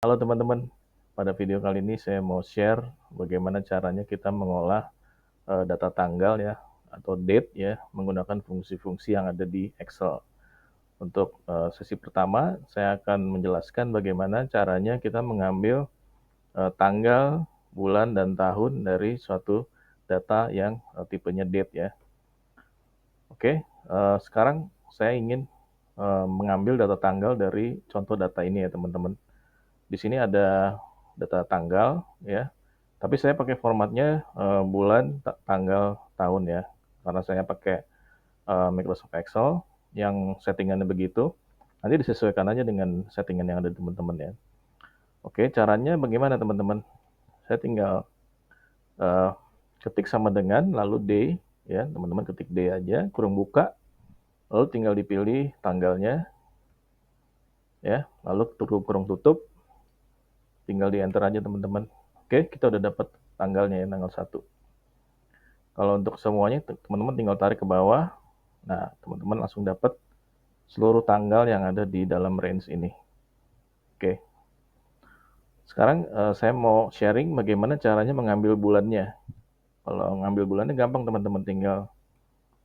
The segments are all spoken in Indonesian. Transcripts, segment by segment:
Halo teman-teman, pada video kali ini saya mau share bagaimana caranya kita mengolah data tanggal ya atau date ya menggunakan fungsi-fungsi yang ada di Excel. Untuk sesi pertama, saya akan menjelaskan bagaimana caranya kita mengambil tanggal, bulan, dan tahun dari suatu data yang tipenya date ya. Oke, sekarang saya ingin mengambil data tanggal dari contoh data ini ya teman-teman. Di sini ada data tanggal ya, tapi saya pakai formatnya bulan, tanggal, tahun ya. Karena saya pakai Microsoft Excel yang settingannya begitu. Nanti disesuaikan aja dengan settingan yang ada di teman-teman ya. Oke, caranya bagaimana teman-teman? Saya tinggal eh, ketik sama dengan lalu day ya, teman-teman ketik day aja, kurung buka, lalu tinggal dipilih tanggalnya ya, lalu kurung tutup, tinggal di enter aja teman-teman. Oke, kita udah dapat tanggalnya ya, tanggal 1. Kalau untuk semuanya, teman-teman tinggal tarik ke bawah. Nah, teman-teman langsung dapat seluruh tanggal yang ada di dalam range ini. Oke, sekarang saya mau sharing bagaimana caranya mengambil bulannya. Kalau ngambil bulannya gampang teman-teman, tinggal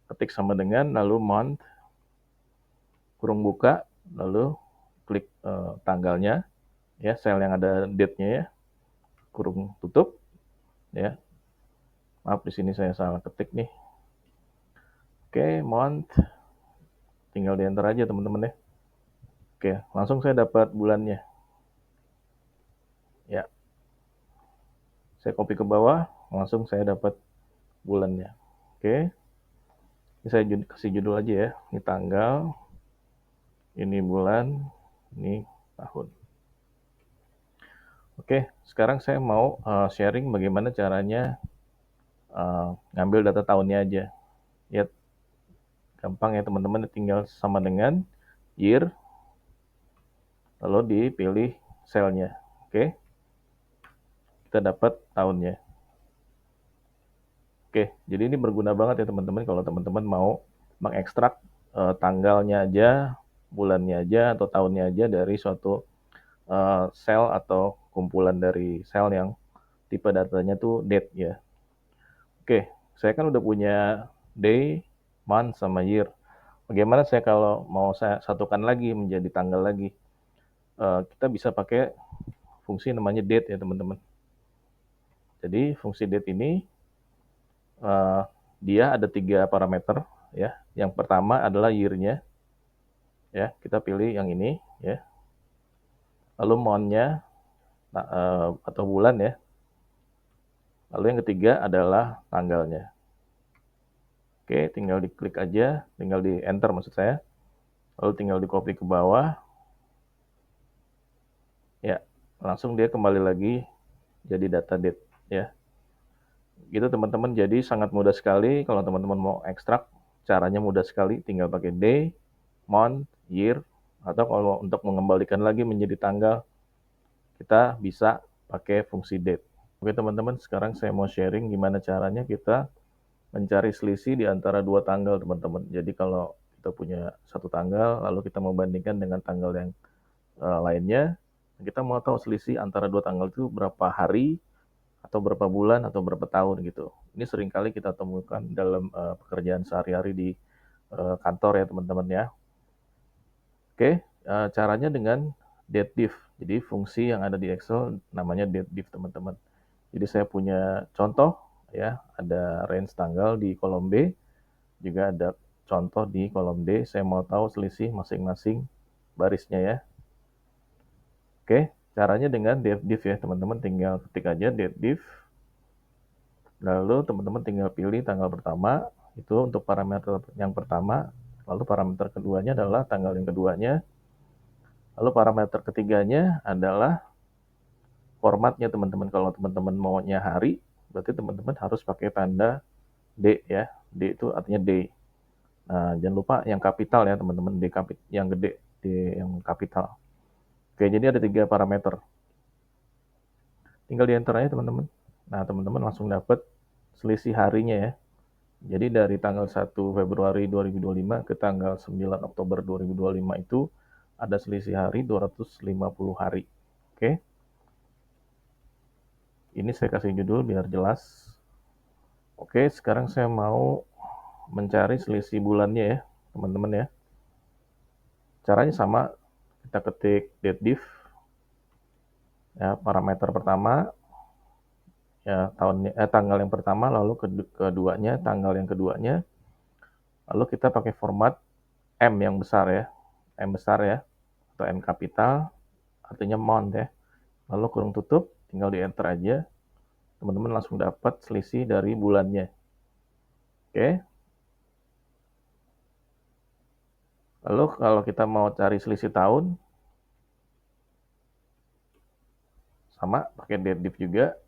ketik sama dengan, lalu month, kurung buka, lalu klik tanggalnya, ya sel yang ada date-nya ya, kurung tutup, ya. Maaf di sini saya salah ketik nih. Oke, month, tinggal di enter aja teman-teman ya. Oke, langsung saya dapat bulannya. Ya, saya copy ke bawah, langsung saya dapat bulannya. Oke, ini saya kasih judul aja ya. Ini tanggal, ini bulan, ini tahun. Oke, sekarang saya mau sharing bagaimana caranya ngambil data tahunnya aja. Ya, gampang ya teman-teman, tinggal sama dengan year, lalu dipilih selnya. Oke, kita dapat tahunnya. Oke, jadi ini berguna banget ya teman-teman kalau teman-teman mau mengekstrak tanggalnya aja, bulannya aja, atau tahunnya aja dari suatu sel atau kumpulan dari sel yang tipe datanya tuh date ya. Oke, saya kan udah punya day, month, sama year. Bagaimana saya kalau mau saya satukan lagi menjadi tanggal lagi? Kita bisa pakai fungsi namanya date ya teman-teman. Jadi fungsi date ini uh, dia ada 3 parameter ya. Yang pertama adalah year-nya ya. Kita pilih yang ini ya. Lalu month-nya atau bulan ya. Lalu yang ketiga adalah tanggalnya. Oke, tinggal diklik aja, tinggal di enter maksud saya. Lalu tinggal di copy ke bawah. Ya, langsung dia kembali lagi jadi data date ya. Gitu teman-teman, jadi sangat mudah sekali kalau teman-teman mau ekstrak, caranya mudah sekali, tinggal pakai day, month, year, atau kalau untuk mengembalikan lagi menjadi tanggal, kita bisa pakai fungsi date. Oke teman-teman, sekarang saya mau sharing gimana caranya kita mencari selisih di antara dua tanggal teman-teman. Jadi kalau kita punya satu tanggal, lalu kita membandingkan dengan tanggal yang lainnya, kita mau tahu selisih antara dua tanggal itu berapa hari, atau berapa bulan, atau berapa tahun gitu. Ini seringkali kita temukan dalam pekerjaan sehari-hari di kantor ya teman-teman ya. Oke, caranya dengan datediff. Jadi fungsi yang ada di Excel namanya datediff teman-teman. Jadi saya punya contoh ya, ada range tanggal di kolom B, juga ada contoh di kolom D. Saya mau tahu selisih masing-masing barisnya ya. Oke, caranya dengan datediff ya teman-teman, tinggal ketik aja datediff. Lalu teman-teman tinggal pilih tanggal pertama, itu untuk parameter yang pertama, lalu parameter keduanya adalah tanggal yang keduanya, lalu parameter ketiganya adalah formatnya teman-teman. Kalau teman-teman maunya hari, berarti teman-teman harus pakai tanda D ya. D itu artinya day. Nah, jangan lupa yang kapital ya teman-teman, D yang gede, D yang kapital. Oke, jadi ada 3 parameter. Tinggal di enter aja teman-teman. Nah, teman-teman langsung dapat selisih harinya ya. Jadi dari tanggal 1 Februari 2025 ke tanggal 9 Oktober 2025 itu ada selisih hari 250 hari. Oke, ini saya kasih judul biar jelas. Oke, sekarang saya mau mencari selisih bulannya ya, teman-teman ya. Caranya sama, kita ketik date div, ya, parameter pertama, ya tanggal yang pertama, lalu keduanya, tanggal yang keduanya, lalu kita pakai format M yang besar ya, M besar ya, atau M kapital, artinya month ya. Lalu kurung tutup, tinggal di enter aja, teman-teman langsung dapat selisih dari bulannya. Oke. Lalu kalau kita mau cari selisih tahun, sama pakai date div juga.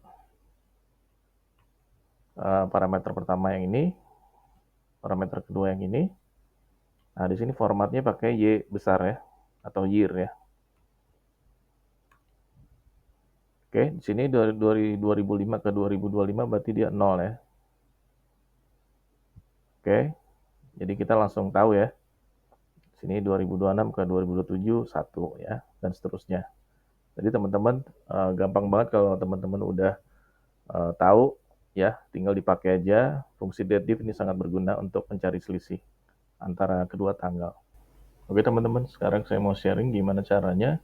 Parameter pertama yang ini, parameter kedua yang ini. Nah, di sini formatnya pakai Y besar ya, atau year ya. Oke, di sini dari 2005 ke 2025 berarti dia 0 ya. Oke, jadi kita langsung tahu ya. Sini 2026 ke 2027 1 ya, dan seterusnya. Jadi teman-teman gampang banget kalau teman-teman udah tahu ya, tinggal dipakai aja. Fungsi date div ini sangat berguna untuk mencari selisih antara kedua tanggal. Oke teman-teman, sekarang saya mau sharing gimana caranya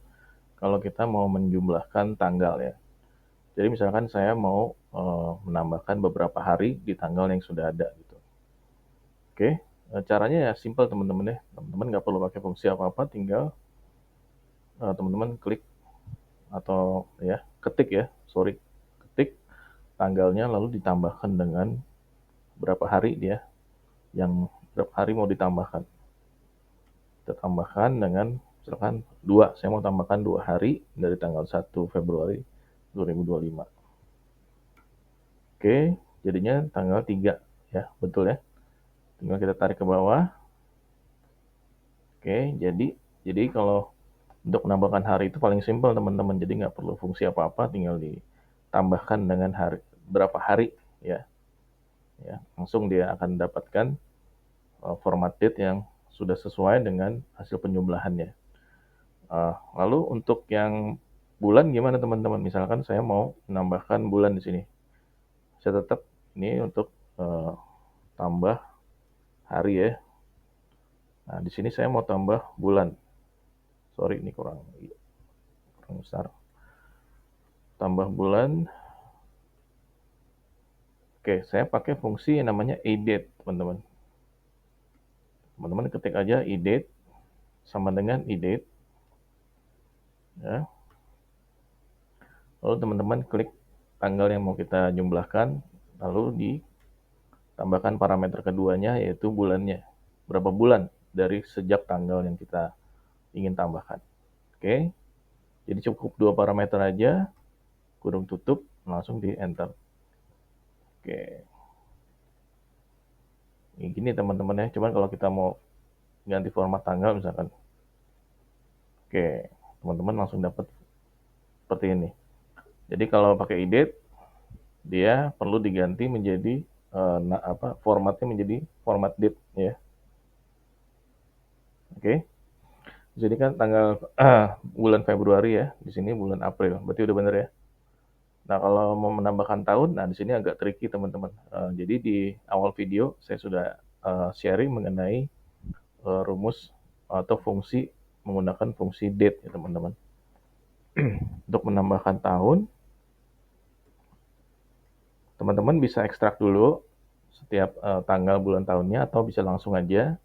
kalau kita mau menjumlahkan tanggal ya. Jadi misalkan saya mau menambahkan beberapa hari di tanggal yang sudah ada gitu. Oke, caranya ya simple teman-teman ya. Teman-teman nggak perlu pakai fungsi apa-apa, tinggal teman-teman klik atau ya ketik tanggalnya lalu ditambahkan dengan berapa hari dia, yang berapa hari mau ditambahkan. Kita tambahkan dengan misalkan 2, saya mau tambahkan 2 hari dari tanggal 1 Februari 2025. Oke, jadinya tanggal 3 ya, betul ya. Tinggal kita tarik ke bawah. Oke, jadi kalau untuk menambahkan hari itu paling simpel teman-teman, jadi nggak perlu fungsi apa-apa, tinggal ditambahkan dengan hari, berapa hari ya, langsung dia akan mendapatkan format date yang sudah sesuai dengan hasil penjumlahannya. Lalu untuk yang bulan gimana teman-teman? Misalkan saya mau menambahkan bulan di sini, saya tetap ini untuk tambah hari ya. Nah di sini saya mau tambah bulan. Sorry ini kurang besar. Tambah bulan. Oke, saya pakai fungsi yang namanya edit teman-teman. Teman-teman ketik aja edit sama dengan edit. Ya. Lalu teman-teman klik tanggal yang mau kita jumlahkan, lalu ditambahkan parameter keduanya yaitu bulannya. Berapa bulan dari sejak tanggal yang kita ingin tambahkan. Oke, jadi cukup 2 parameter aja, kurung tutup, langsung di enter. Oke, ini gini teman-teman ya, cuman kalau kita mau ganti format tanggal misalkan, oke, teman-teman langsung dapat seperti ini. Jadi kalau pakai edit, dia perlu diganti menjadi formatnya menjadi format date ya. Oke. Jadi kan tanggal bulan Februari ya, di sini bulan April, berarti udah bener ya. Nah kalau mau menambahkan tahun, nah di sini agak tricky teman-teman. Jadi di awal video saya sudah sharing mengenai rumus atau fungsi menggunakan fungsi date ya teman-teman. Untuk menambahkan tahun, teman-teman bisa ekstrak dulu setiap tanggal bulan tahunnya atau bisa langsung aja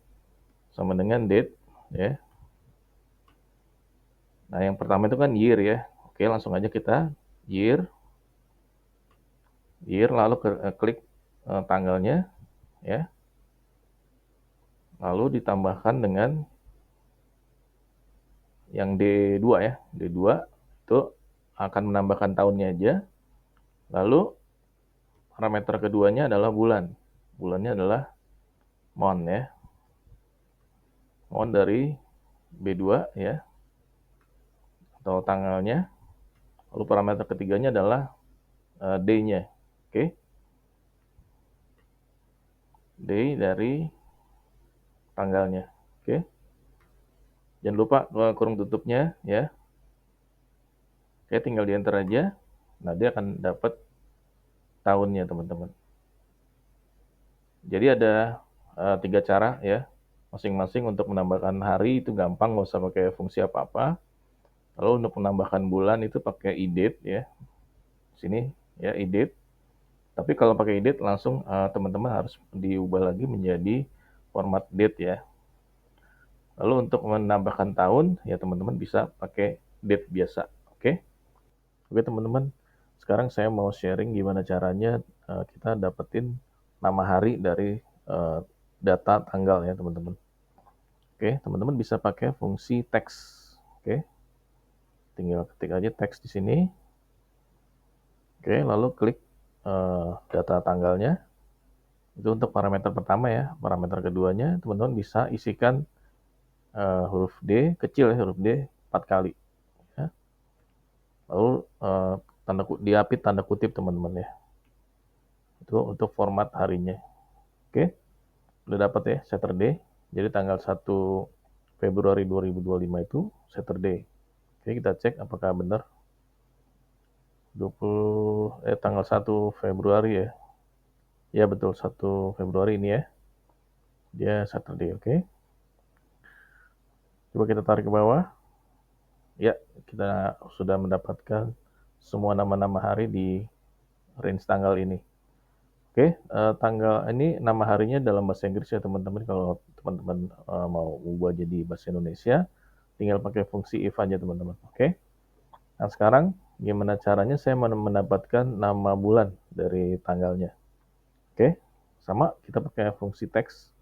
sama dengan date ya. Nah yang pertama itu kan year ya. Oke langsung aja kita year lalu klik tanggalnya ya. Lalu ditambahkan dengan yang D2 ya. D2 itu akan menambahkan tahunnya aja. Lalu parameter keduanya adalah bulan. Bulannya adalah month ya. Month dari B2 ya. Atau tanggalnya. Lalu parameter ketiganya adalah day-nya. Oke. Day dari tanggalnya. Oke. Jangan lupa kurung tutupnya ya. Oke, tinggal di enter aja. Nah, dia akan dapat tahunnya, teman-teman. Jadi ada 3 cara ya, masing-masing. Untuk menambahkan hari itu gampang, nggak usah pakai fungsi apa-apa. Lalu untuk menambahkan bulan itu pakai edit ya, sini ya edit. Tapi kalau pakai edit langsung teman-teman harus diubah lagi menjadi format date ya. Lalu untuk menambahkan tahun ya teman-teman bisa pakai date biasa. Oke. Oke teman-teman, sekarang saya mau sharing gimana caranya kita dapetin nama hari dari data tanggal ya teman-teman. Oke, teman-teman bisa pakai fungsi teks. Oke, tinggal ketik aja teks di sini. Oke, lalu klik data tanggalnya. Itu untuk parameter pertama ya. Parameter keduanya teman-teman bisa isikan huruf D kecil ya, huruf D 4 kali. Ya. Lalu diapit tanda kutip teman-teman ya. Itu untuk format harinya. Oke, udah dapat ya Saturday. Jadi tanggal 1 Februari 2025 itu Saturday. Oke, kita cek apakah benar. Tanggal 1 Februari ya. Ya betul, 1 Februari ini ya. Dia Saturday, oke. Coba kita tarik ke bawah. Ya, kita sudah mendapatkan semua nama-nama hari di range tanggal ini. Oke, tanggal ini nama harinya dalam bahasa Inggris ya teman-teman. Kalau teman-teman mau ubah jadi bahasa Indonesia, tinggal pakai fungsi if aja teman-teman. Oke. Nah sekarang gimana caranya saya mendapatkan nama bulan dari tanggalnya. Oke, sama kita pakai fungsi teks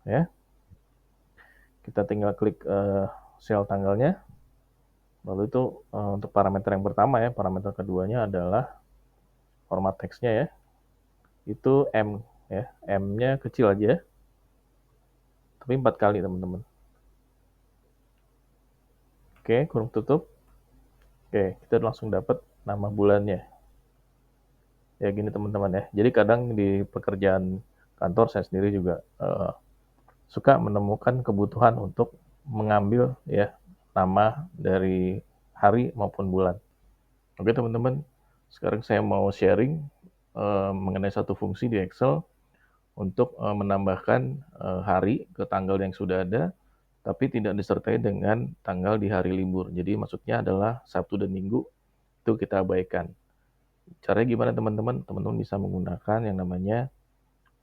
ya. Kita tinggal klik sel tanggalnya. Lalu itu untuk parameter yang pertama ya. Parameter keduanya adalah format teksnya ya. Itu M ya. M-nya kecil aja. Tapi 4 kali teman-teman. Oke, kurung tutup. Oke, kita langsung dapat nama bulannya. Ya gini teman-teman ya. Jadi kadang di pekerjaan kantor saya sendiri juga suka menemukan kebutuhan untuk mengambil ya nama dari hari maupun bulan. Oke teman-teman, sekarang saya mau sharing mengenai satu fungsi di Excel untuk menambahkan hari ke tanggal yang sudah ada, tapi tidak disertai dengan tanggal di hari libur. Jadi maksudnya adalah Sabtu dan Minggu itu kita abaikan. Caranya gimana teman-teman? Teman-teman bisa menggunakan yang namanya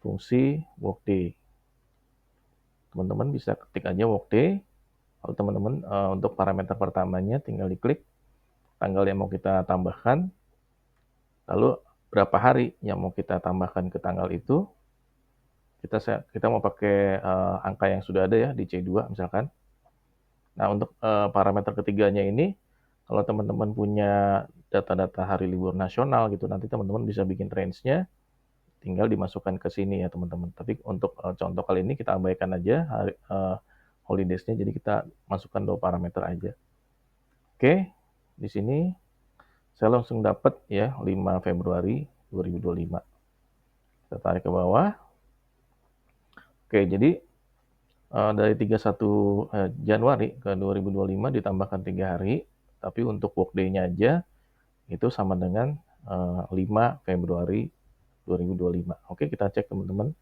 fungsi workday. Teman-teman bisa ketik aja workday. Lalu teman-teman untuk parameter pertamanya tinggal diklik tanggal yang mau kita tambahkan. Lalu berapa hari yang mau kita tambahkan ke tanggal itu. Kita mau pakai angka yang sudah ada ya di C2 misalkan. Nah untuk parameter ketiganya ini, kalau teman-teman punya data-data hari libur nasional gitu, nanti teman-teman bisa bikin range-nya, tinggal dimasukkan ke sini ya teman-teman. Tapi untuk contoh kali ini kita abaikan aja hari holidays-nya, jadi kita masukkan 2 parameter aja. Oke, di sini saya langsung dapat ya 5 Februari 2025. Kita tarik ke bawah. Oke, jadi dari 31 Januari ke 2025 ditambahkan 3 hari, tapi untuk workday-nya aja itu sama dengan 5 Februari 2025. Oke, kita cek teman-teman.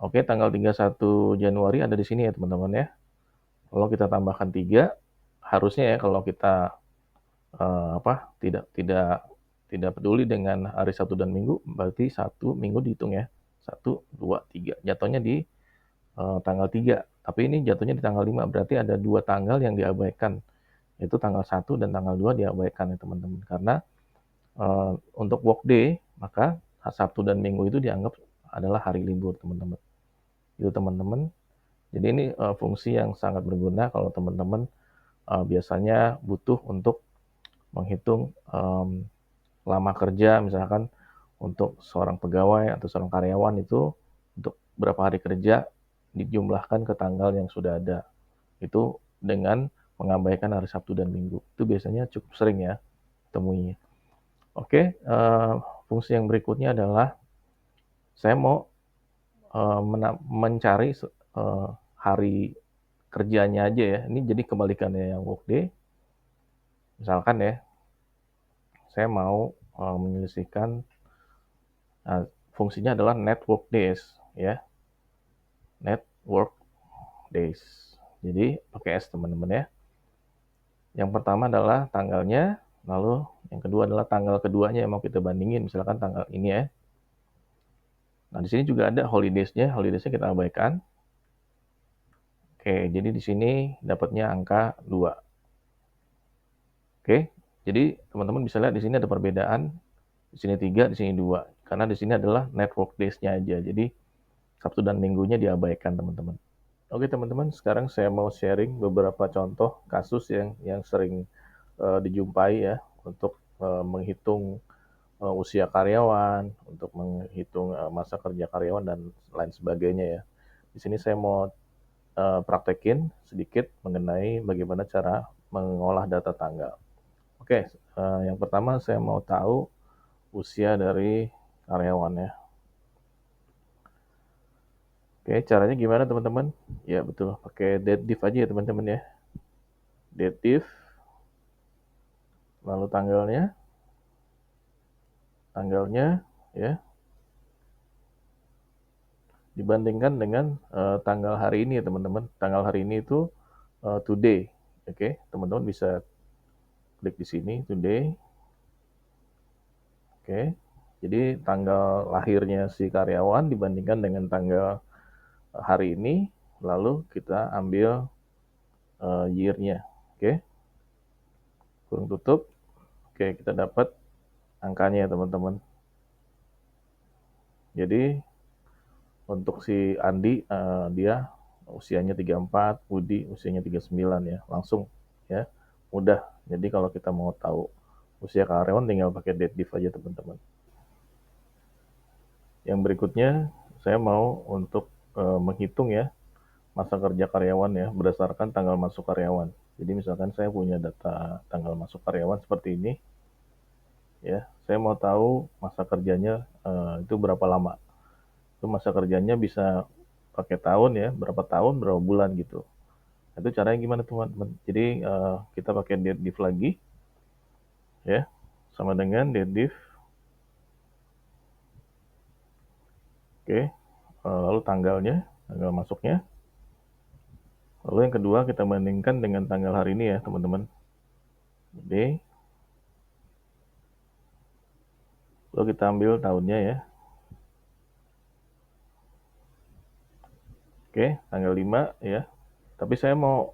Oke, tanggal 31 Januari ada di sini ya teman-teman ya. Kalau kita tambahkan 3, harusnya ya kalau kita tidak peduli dengan hari Sabtu dan Minggu, berarti 1 minggu dihitung ya. 1, 2, 3. Jatuhnya di tanggal 3. Tapi ini jatuhnya di tanggal 5, berarti ada 2 tanggal yang diabaikan. Yaitu tanggal 1 dan tanggal 2 diabaikan ya teman-teman. Karena untuk workday, maka Sabtu dan Minggu itu dianggap adalah hari libur teman-teman. Itu teman-teman. Jadi ini fungsi yang sangat berguna kalau teman-teman biasanya butuh untuk menghitung lama kerja, misalkan untuk seorang pegawai atau seorang karyawan itu untuk berapa hari kerja dijumlahkan ke tanggal yang sudah ada. Itu dengan mengabaikan hari Sabtu dan Minggu. Itu biasanya cukup sering ya temuinya. Oke, fungsi yang berikutnya adalah saya mau mencari hari kerjanya aja ya. Ini jadi kebalikannya yang workday. Misalkan ya, saya mau menyelesaikan fungsinya adalah network days ya, network days. Jadi pakai S teman-teman ya. Yang pertama adalah tanggalnya, lalu yang kedua adalah tanggal keduanya yang mau kita bandingin, misalkan tanggal ini ya. Nah, di sini juga ada holidays-nya kita abaikan. Oke, jadi di sini dapatnya angka 2. Oke, jadi teman-teman bisa lihat di sini ada perbedaan, di sini 3, di sini 2. Karena di sini adalah network days-nya aja, jadi Sabtu dan Minggunya diabaikan teman-teman. Oke teman-teman, sekarang saya mau sharing beberapa contoh kasus yang sering dijumpai ya untuk menghitung usia karyawan, untuk menghitung masa kerja karyawan dan lain sebagainya ya. Di sini saya mau praktekin sedikit mengenai bagaimana cara mengolah data tanggal. Oke, yang pertama saya mau tahu usia dari karyawan ya. Oke, caranya gimana teman-teman? Ya betul, pakai dative aja ya teman-teman ya. Dative, lalu tanggalnya ya, dibandingkan dengan tanggal hari ini ya teman-teman. Tanggal hari ini itu today. Oke, teman-teman bisa klik di sini today. Oke. Jadi tanggal lahirnya si karyawan dibandingkan dengan tanggal hari ini, lalu kita ambil year-nya. Oke. Kurung tutup. Oke, kita dapat angkanya ya teman-teman. Jadi untuk si Andi dia usianya 34, Budi usianya 39 ya. Langsung ya. Mudah. Jadi kalau kita mau tahu usia karyawan tinggal pakai dative aja teman-teman. Yang berikutnya saya mau untuk menghitung ya masa kerja karyawan ya berdasarkan tanggal masuk karyawan. Jadi misalkan saya punya data tanggal masuk karyawan seperti ini ya, saya mau tahu masa kerjanya itu berapa lama. Itu masa kerjanya bisa pakai tahun ya, berapa tahun, berapa bulan gitu. Itu caranya gimana teman-teman? Jadi kita pakai div lagi ya, sama dengan div. Oke, lalu tanggal masuknya. Lalu yang kedua kita bandingkan dengan tanggal hari ini ya teman-teman. Jadi lalu kita ambil tahunnya ya. Oke, tanggal 5 ya. Tapi saya mau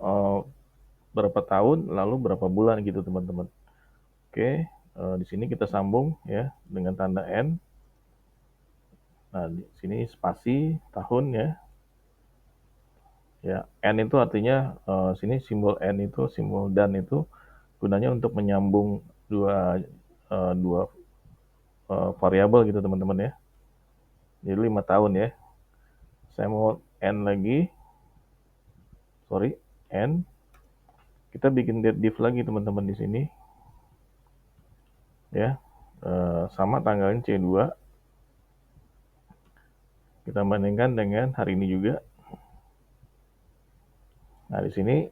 berapa tahun lalu berapa bulan gitu teman-teman. Oke, di sini kita sambung ya dengan tanda N. Nah, di sini spasi tahun ya. Ya, N itu artinya sini simbol N itu simbol dan itu gunanya untuk menyambung dua variabel gitu teman-teman ya. Jadi 5 tahun ya. Saya mau N lagi. Sorry, N. Kita bikin div lagi teman-teman di sini. Ya. Sama tanggalnya C2. Kita bandingkan dengan hari ini juga. Nah, di sini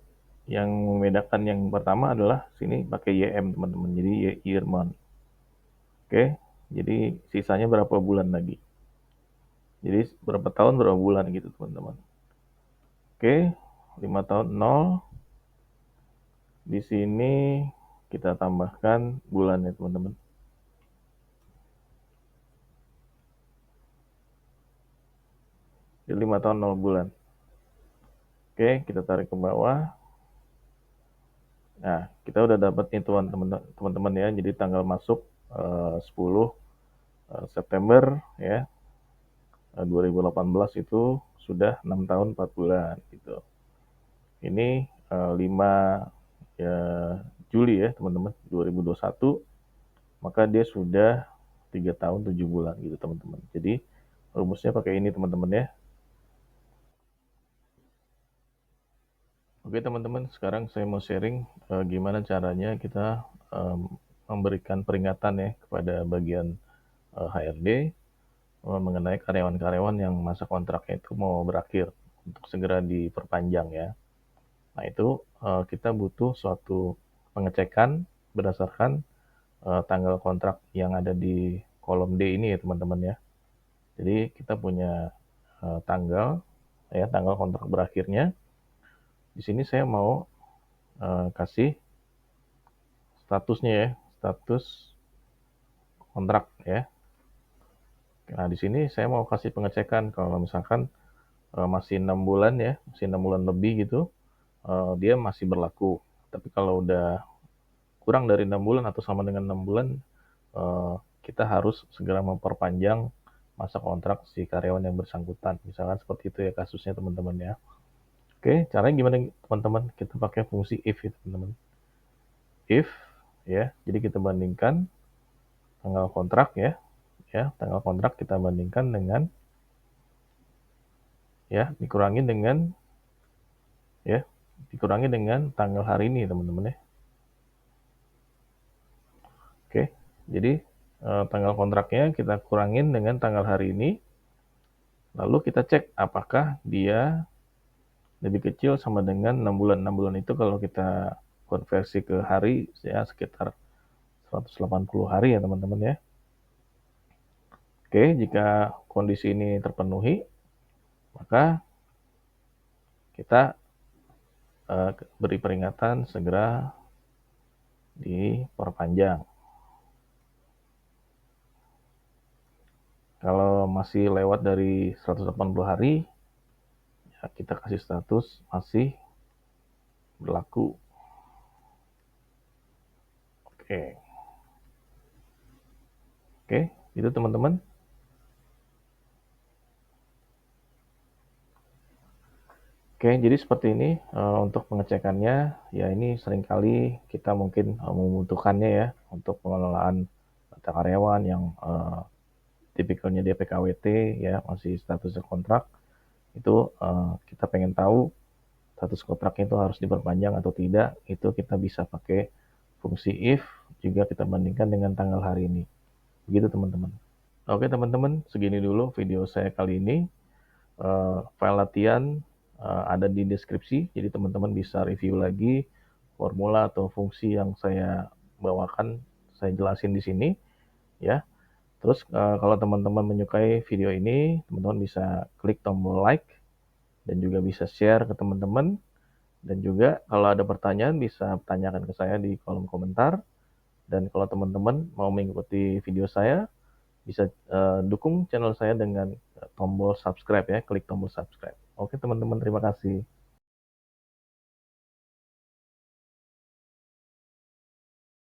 yang membedakan yang pertama adalah sini pakai YM teman-teman. Jadi year month. Oke. Jadi sisanya berapa bulan lagi. Jadi berapa tahun berapa bulan gitu teman-teman. Oke. 5 tahun 0. Di sini kita tambahkan bulannya teman-teman. Jadi 5 tahun 0 bulan. Oke, kita tarik ke bawah. Nah, kita udah dapat nih teman-teman ya. Jadi tanggal masuk 10 September ya 2018 itu sudah 6 tahun 4 bulan gitu. Ini 5 ya, Juli ya teman-teman 2021, maka dia sudah 3 tahun 7 bulan gitu teman-teman. Jadi rumusnya pakai ini teman-teman ya. Oke teman-teman, sekarang saya mau sharing gimana caranya kita memberikan peringatan ya kepada bagian HRD mengenai karyawan-karyawan yang masa kontraknya itu mau berakhir untuk segera diperpanjang ya. Nah itu kita butuh suatu pengecekan berdasarkan tanggal kontrak yang ada di kolom D ini ya teman-teman ya. Jadi kita punya tanggal kontrak berakhirnya. Di sini saya mau kasih statusnya ya, status kontrak ya. Nah, di sini saya mau kasih pengecekan kalau misalkan masih 6 bulan ya, masih 6 bulan lebih gitu, dia masih berlaku. Tapi kalau udah kurang dari 6 bulan atau sama dengan 6 bulan, eh, kita harus segera memperpanjang masa kontrak si karyawan yang bersangkutan. Misalkan seperti itu ya kasusnya teman-teman ya. Oke, caranya gimana teman-teman? Kita pakai fungsi if ya teman-teman. If ya, jadi kita bandingkan tanggal kontrak ya, tanggal kontrak kita bandingkan dengan dikurangi dengan tanggal hari ini teman-teman ya. Oke, jadi tanggal kontraknya kita kurangin dengan tanggal hari ini, lalu kita cek apakah dia lebih kecil sama dengan 6 bulan. 6 bulan itu kalau kita konversi ke hari ya sekitar 180 hari ya teman-teman ya. Oke, jika kondisi ini terpenuhi, maka kita beri peringatan segera diperpanjang. Kalau masih lewat dari 180 hari, ya kita kasih status masih berlaku. Oke. Oke, itu teman-teman. Oke, jadi seperti ini untuk pengecekannya. Ya ini seringkali kita mungkin membutuhkannya ya untuk pengelolaan data karyawan yang tipikalnya DPKWT ya masih statusnya kontrak. Itu kita pengen tahu status kontraknya itu harus diperpanjang atau tidak. Itu kita bisa pakai fungsi if, juga kita bandingkan dengan tanggal hari ini. Begitu teman-teman. Oke teman-teman, segini dulu video saya kali ini. File latihan ada di deskripsi, jadi teman-teman bisa review lagi formula atau fungsi yang saya bawakan, saya jelasin di sini ya. Terus kalau teman-teman menyukai video ini, teman-teman bisa klik tombol like dan juga bisa share ke teman-teman, dan juga kalau ada pertanyaan bisa tanyakan ke saya di kolom komentar. Dan kalau teman-teman mau mengikuti video saya, bisa dukung channel saya dengan tombol subscribe ya, klik tombol subscribe. Oke teman-teman, terima kasih.